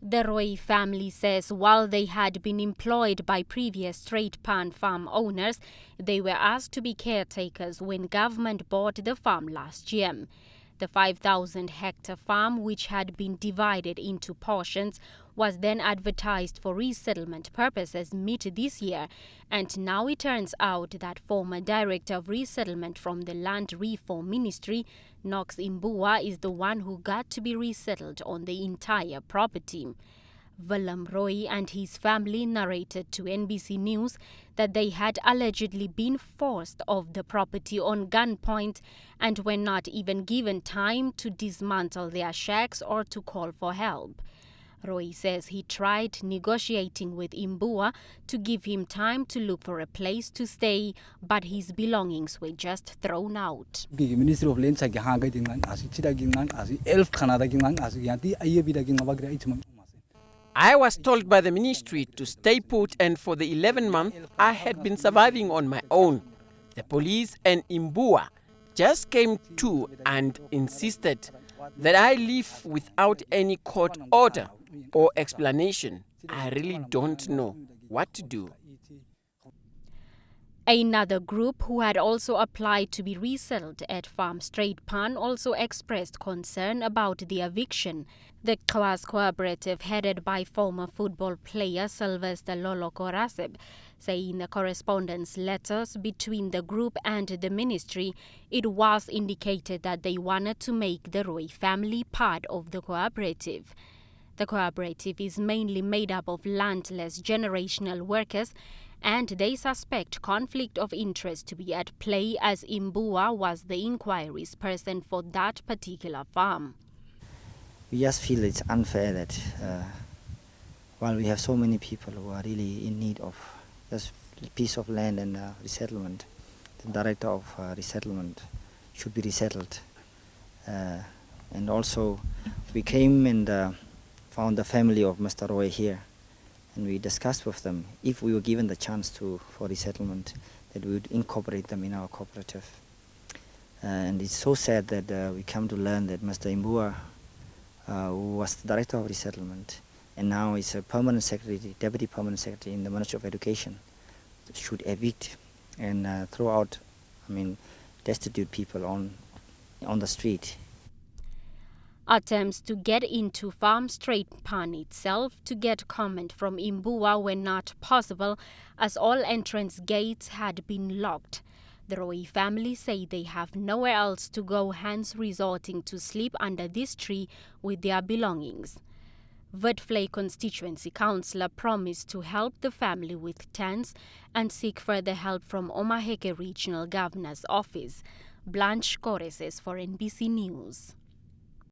The Roy family says while they had been employed by previous straight pan farm owners, they were asked to be caretakers when government bought the farm last year. The 5,000-hectare farm, which had been divided into portions, was then advertised for resettlement purposes mid this year, and now it turns out that former Director of Resettlement from the Land Reform Ministry, Knox Imbua, is the one who got to be resettled on the entire property. Willem Roy and his family narrated to NBC News that they had allegedly been forced off the property on gunpoint and were not even given time to dismantle their shacks or to call for help. Roy says he tried negotiating with Imbua to give him time to look for a place to stay, but his belongings were just thrown out. I was told by the ministry to stay put, and for the 11 months I had been surviving on my own. The police and Imbua just came to and insisted that I leave without any court order or explanation. I really don't know what to do. Another group who had also applied to be resettled at Farm Straight Pan also expressed concern about the eviction. The class cooperative, headed by former football player Sylvester Lolo Koraseb, say in the correspondence letters between the group and the ministry, it was indicated that they wanted to make the Roy family part of the cooperative. The cooperative is mainly made up of landless generational workers, and they suspect conflict of interest to be at play, as Imbua was the inquiries person for that particular farm. We just feel it's unfair that while we have so many people who are really in need of just a piece of land and resettlement, the director of resettlement should be resettled. And also we came and found the family of Mr. Roy here, and we discussed with them if we were given the chance for resettlement, that we would incorporate them in our cooperative. And it's so sad that we come to learn that Mr. Imbua, who was the director of resettlement and now is a permanent secretary, deputy permanent secretary in the Ministry of Education, should evict and throw out, destitute people on the street. Attempts to get into Farm Straight Pan itself to get comment from Imbua were not possible, as all entrance gates had been locked. The Roy family say they have nowhere else to go, hence resorting to sleep under this tree with their belongings. Witfley constituency councillor promised to help the family with tents and seek further help from Omaheke Regional Governor's Office. Blanche Koreses for NBC News.